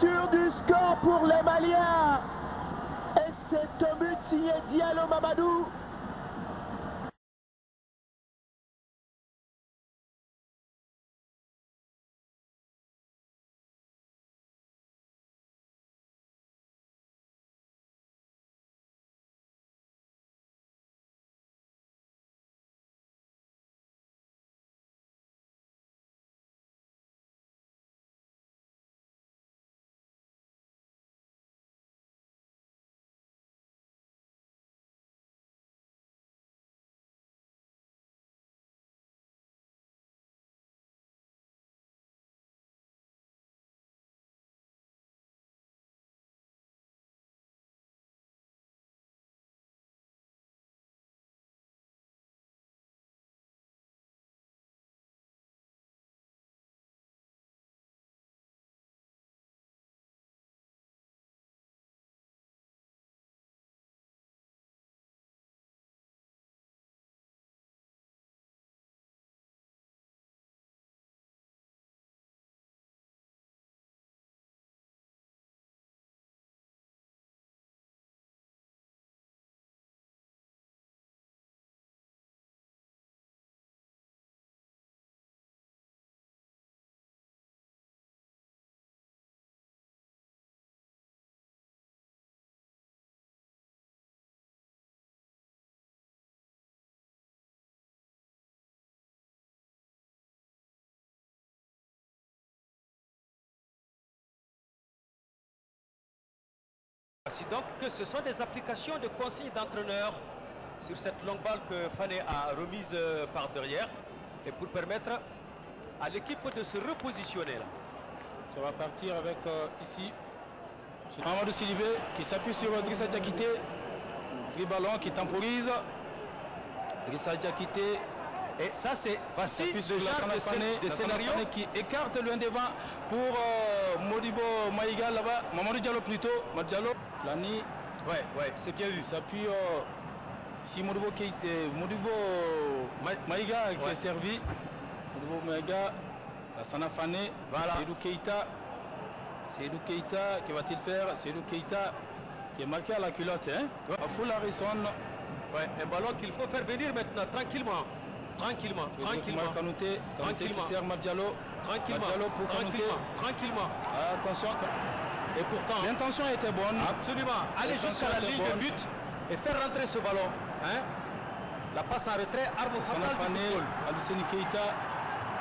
l'ouverture du score pour les Maliens. Et c'est un but signé Diallo Mamadou. C'est donc que ce sont des applications de consignes d'entraîneur sur cette longue balle que Fane a remise par derrière et pour permettre à l'équipe de se repositionner là. Ça va partir avec ici Mamadou Sidibé qui s'appuie sur Drissa Diakité. Ballon qui temporise. Drissa Diakité. Et ça c'est facile de scénario qui écarte loin devant pour Modibo Maïga là-bas. Mamadou Diallo plutôt. Diallo. Flani. Ouais, c'est bien vu. S'appuie si Modibo Maïga qui est servi. Modibo Maïga. Lassana Fane. Voilà. Seydou Keita, que va-t-il faire? Seydou Keita qui est marqué à la culotte. Hein? Ouais. Full Harrison. Ouais, un ballon qu'il faut faire venir maintenant, tranquillement. Tranquillement. Kanouté qui sert Madialo. Tranquillement. Attention. Et pourtant, l'intention était bonne. Absolument. Aller jusqu'à la ligne de but et faire rentrer ce ballon. Hein? La passe en retrait, arme fatale du football. Aluseni Keita.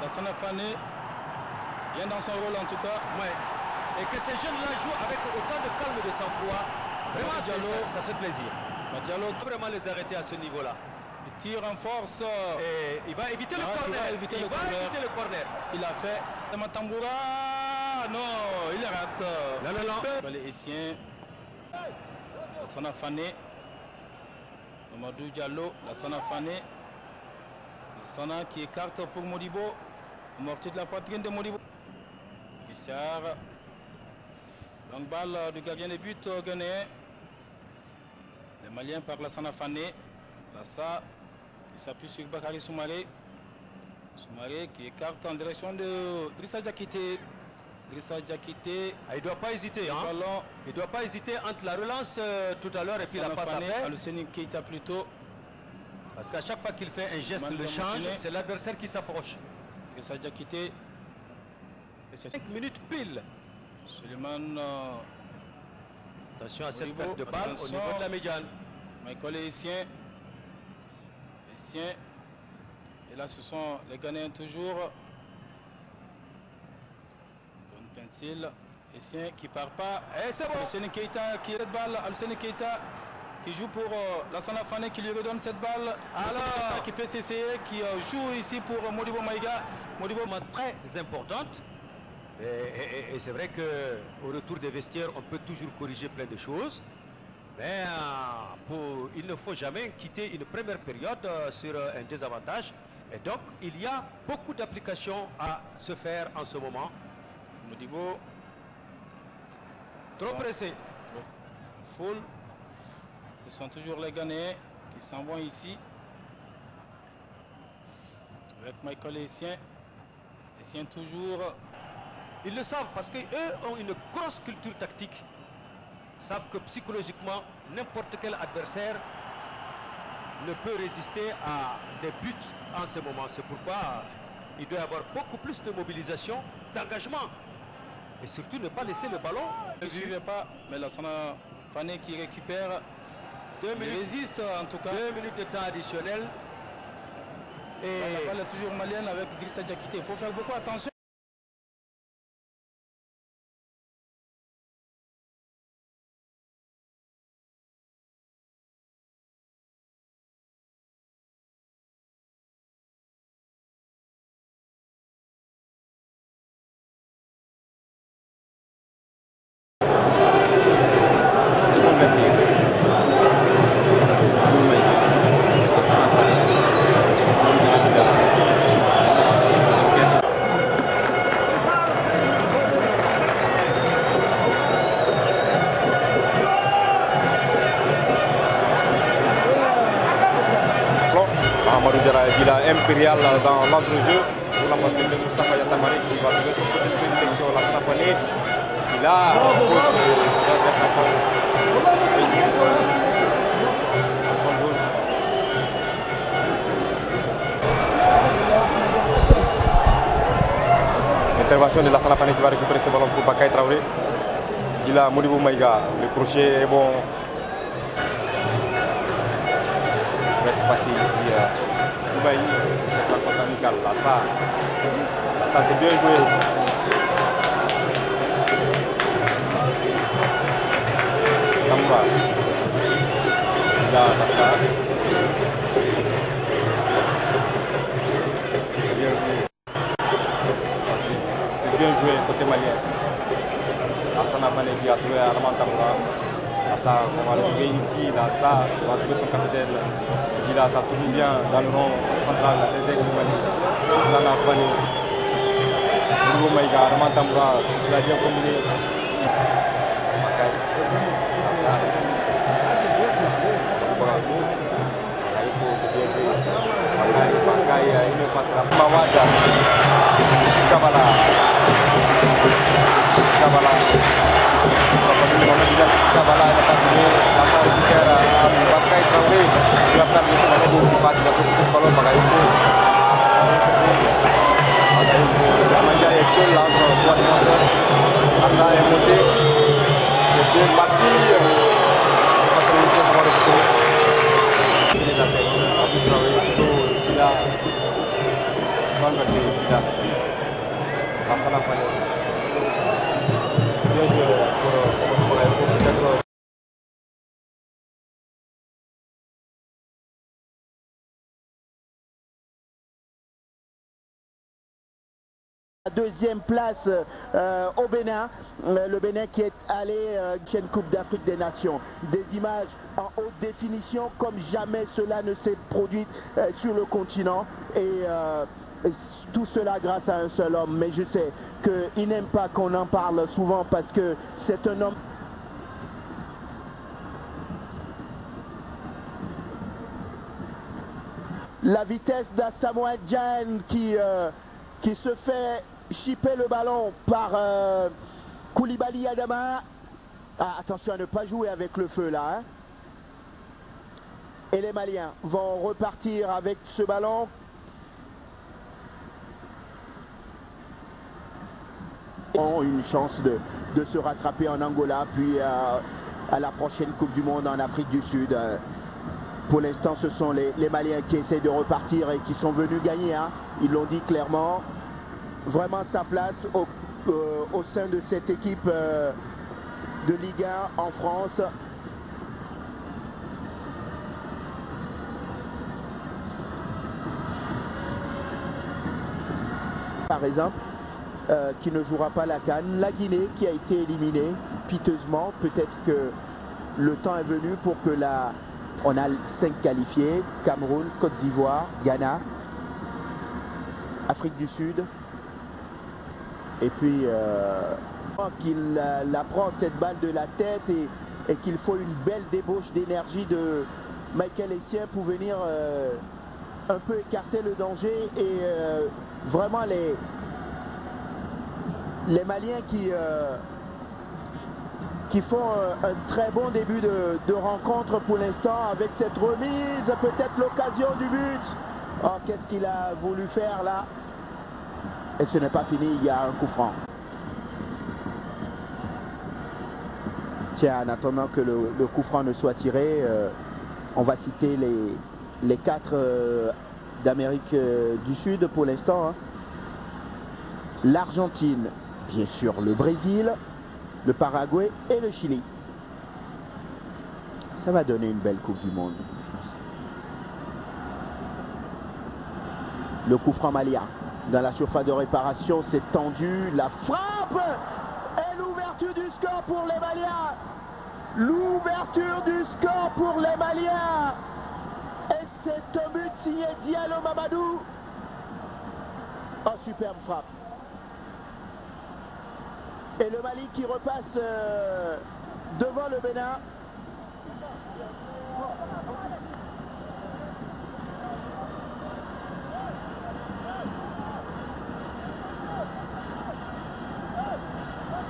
Lassana Fane vient dans son rôle en tout cas. Ouais. Et que ces jeunes-là jouent avec autant de calme et de sang-froid. Vraiment, ça fait plaisir. Madialo vraiment les arrêter à ce niveau-là. Il tire en force. Et il va éviter le corner. Il va éviter le corner. Il a fait Matamboura. Non, il rate. Non. Les Haïtiens. Lassana Fane. Mamadou Diallo. Lassana Fane. Lassana qui écarte pour Modibo. Mortier de la poitrine de Modibo. Richard. Longue balle du gardien de but ghanéen. Les Maliens par Lassana Fane. Lassa qui s'appuie sur Bakary Soumaré. Soumaré qui écarte en direction de Drissa Diakité. Il ne doit pas hésiter. Hein? Il ne doit pas hésiter entre la relance tout à l'heure et puis la passe après. Aluseni Keita plutôt. Parce qu'à chaque fois qu'il fait un geste, le change, c'est l'adversaire qui s'approche. Drissa Diakité. 5 minutes pile. Suleiman. Attention à cette perte de balle au niveau de la médiane. Michael Haïtien. Et là, ce sont les Ghanéens toujours. Bonne pencil. Haïtien qui part pas. Et c'est bon. Aluseni Keita qui est cette balle. Aluseni Keita qui joue pour Lassana Fane qui lui redonne cette balle. Alors, qui peut s'essayer, qui joue ici pour Modibo Maïga. Modibo très importante. Et c'est vrai qu'au retour des vestiaires, on peut toujours corriger plein de choses. Mais il ne faut jamais quitter une première période sur un désavantage. Et donc, il y a beaucoup d'applications à se faire en ce moment. Modibo. Trop pressé. Full. Ce sont toujours les Ghanéens qui s'en vont ici. Avec Michael Haïtien. Haïtien toujours. Ils le savent parce qu'eux ont une grosse culture tactique. Ils savent que psychologiquement, n'importe quel adversaire ne peut résister à des buts en ce moment. C'est pourquoi il doit y avoir beaucoup plus de mobilisation, d'engagement. Et surtout ne pas laisser le ballon. Ne suivez pas, mais la Sana Fane qui récupère. 2 minutes, résiste en tout cas. 2 minutes de temps additionnel. Et la balle est toujours malienne avec Drissa Diakité. Il faut faire beaucoup attention. Dila Impérial dans l'entrejeu pour la moitié de Moustapha Yatamari qui va trouver son petit prédilection. La Sana Fane qui là, ça doit être un bon jaune. Intervention de la Sana Fane qui va récupérer ce ballon pour Bakay Traoré. Dila Modibo Maïga, le crochet est bon. Il va être passé ici. C'est pas contre amical. Là, ça c'est bien joué. Kamba. Là, ça. C'est bien joué. C'est bien joué côté malien. Sana Fane qui a trouvé Armand Tamboura. Là, on va le trouver ici. Là, ça, on va trouver son capitaine. Là, ça tourne bien dans le rond central des aigles du Mali. Sana Fane, Modibo Maïga, Armand Tamboura, tout cela bien combiné. Bakay, ça. C'est bien joué. Bakay, il ne passera pas. Mawada, Kabala. Kabala, il n'a pas trouvé. La part récupère Bakay Traoré. Il va perdre ce ballon qui passe, il va propulser ce ballon Bagayoko. Diamandja est seul entre trois défenseurs. Assa est monté. C'est bien parti. Il est la tête. Abou Traoré, plutôt Dila. Swan Bate, Dila. Sana Fane. C'est bien joué pour Bagayoko. Peut-être. Deuxième place au Bénin, le Bénin qui est allé une Coupe d'Afrique des Nations. Des images en haute définition comme jamais cela ne s'est produit sur le continent et tout cela grâce à un seul homme. Mais je sais qu'il n'aime pas qu'on en parle souvent parce que c'est un homme. La vitesse d'Asamoah Gyan qui se fait chipper le ballon par Koulibaly Adama. Ah, attention à ne pas jouer avec le feu là. Hein. Et les Maliens vont repartir avec ce ballon. Ils ont une chance de se rattraper en Angola, puis à la prochaine Coupe du Monde en Afrique du Sud. Pour l'instant, ce sont les Maliens qui essaient de repartir et qui sont venus gagner. Hein. Ils l'ont dit clairement. Vraiment sa place au sein de cette équipe de Ligue 1 en France. Par exemple, qui ne jouera pas la CAN. La Guinée qui a été éliminée piteusement. Peut-être que le temps est venu pour que on a 5 qualifiés. Cameroun, Côte d'Ivoire, Ghana, Afrique du Sud. Et puis, qu'il la prend cette balle de la tête et qu'il faut une belle débauche d'énergie de Michael Essien pour venir un peu écarter le danger et vraiment Les Maliens qui font un très bon début de rencontre pour l'instant avec cette remise, peut-être l'occasion du but. Oh, qu'est-ce qu'il a voulu faire là? Et ce n'est pas fini, il y a un coup franc. Tiens, en attendant que le coup franc ne soit tiré, on va citer les 4 d'Amérique du Sud pour l'instant. Hein. L'Argentine, bien sûr le Brésil, le Paraguay et le Chili. Ça va donner une belle Coupe du Monde. Le coup franc malien dans la surface de réparation, c'est tendu, la frappe et l'ouverture du score pour les Maliens. L'ouverture du score pour les Maliens. Et c'est un but signé Diallo Mamadou. Oh, superbe frappe. Et le Mali qui repasse devant le Bénin.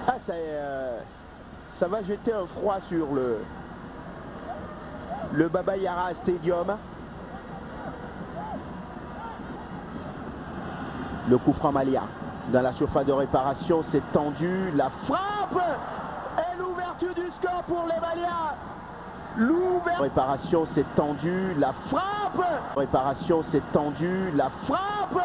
Ah, ça va jeter un froid sur le Baba Yara Stadium. Le coup franc malien dans la surface de réparation, c'est tendu, la frappe et l'ouverture du score pour les Maliens. L'ouverture réparation, c'est tendu, la frappe. Réparation, c'est tendu, la frappe.